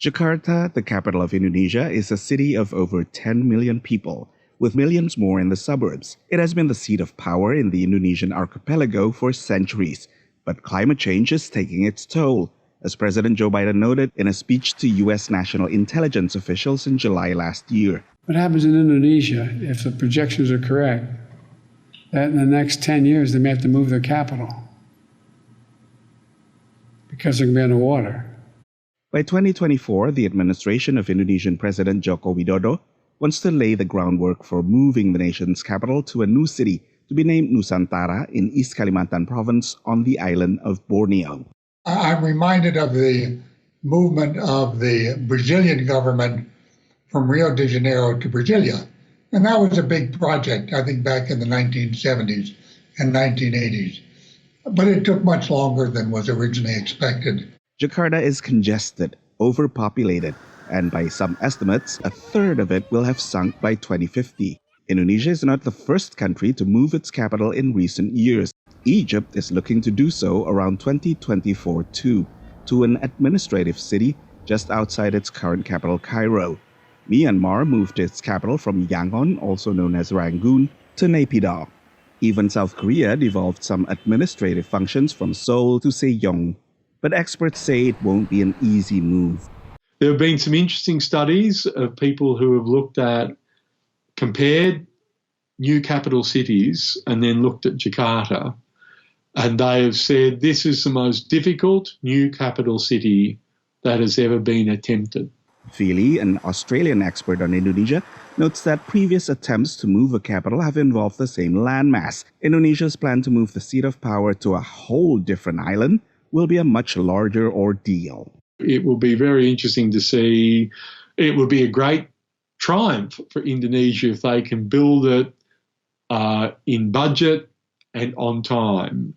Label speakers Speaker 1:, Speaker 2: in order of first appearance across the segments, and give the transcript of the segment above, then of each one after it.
Speaker 1: Jakarta, the capital of Indonesia, is a city of over 10 million people, with millions more in the suburbs. It has been the seat of power in the Indonesian archipelago for centuries, but climate change is taking its toll, as President Joe Biden noted in a speech to U.S. national intelligence officials in July last year.
Speaker 2: What happens in Indonesia, if the projections are correct, that in the next 10 years they may have to move their capital because they're going to be underwater.
Speaker 1: By 2024, the administration of Indonesian President Joko Widodo wants to lay the groundwork for moving the nation's capital to a new city to be named Nusantara in East Kalimantan Province on the island of Borneo.
Speaker 3: I'm reminded of the movement of the Brazilian government from Rio de Janeiro to Brasilia. And that was a big project, I think, back in the 1970s and 1980s. But it took much longer than was originally expected.
Speaker 1: Jakarta is congested, overpopulated, and by some estimates, a third of it will have sunk by 2050. Indonesia is not the first country to move its capital in recent years. Egypt is looking to do so around 2024 too, to an administrative city just outside its current capital, Cairo. Myanmar moved its capital from Yangon, also known as Rangoon, to Naypyidaw. Even South Korea devolved some administrative functions from Seoul to Sejong. But experts say it won't be an easy move.
Speaker 4: There have been some interesting studies of people who have looked at, compared new capital cities and then looked at Jakarta. And they have said this is the most difficult new capital city that has ever been attempted.
Speaker 1: Feely, an Australian expert on Indonesia, notes that previous attempts to move a capital have involved the same landmass. Indonesia's plan to move the seat of power to a whole different island will be a much larger ordeal.
Speaker 4: It will be very interesting to see. It would be a great triumph for Indonesia if they can build it in budget and on time.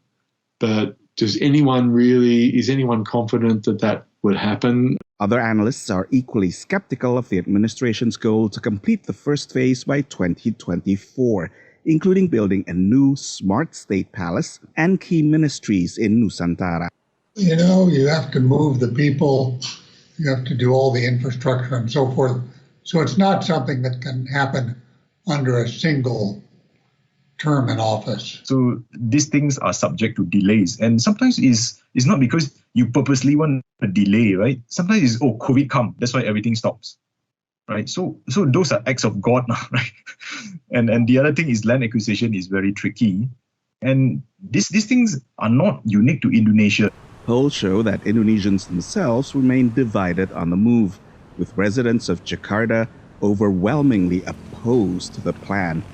Speaker 4: But is anyone confident that that would happen?
Speaker 1: Other analysts are equally skeptical of the administration's goal to complete the first phase by 2024, including building a new smart state palace and key ministries in Nusantara.
Speaker 3: You know, you have to move the people, you have to do all the infrastructure and so forth. So it's not something that can happen under a single term in office.
Speaker 5: So these things are subject to delays. And sometimes it's not because you purposely want a delay, right? Sometimes it's, COVID come, that's why everything stops, right? So those are acts of God now, right? And the other thing is land acquisition is very tricky. And these things are not unique to Indonesia.
Speaker 1: Polls show that Indonesians themselves remain divided on the move, with residents of Jakarta overwhelmingly opposed to the plan.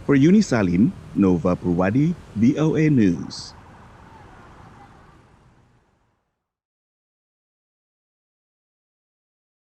Speaker 1: For Yuni Salim, Nova Purwadi, VOA News.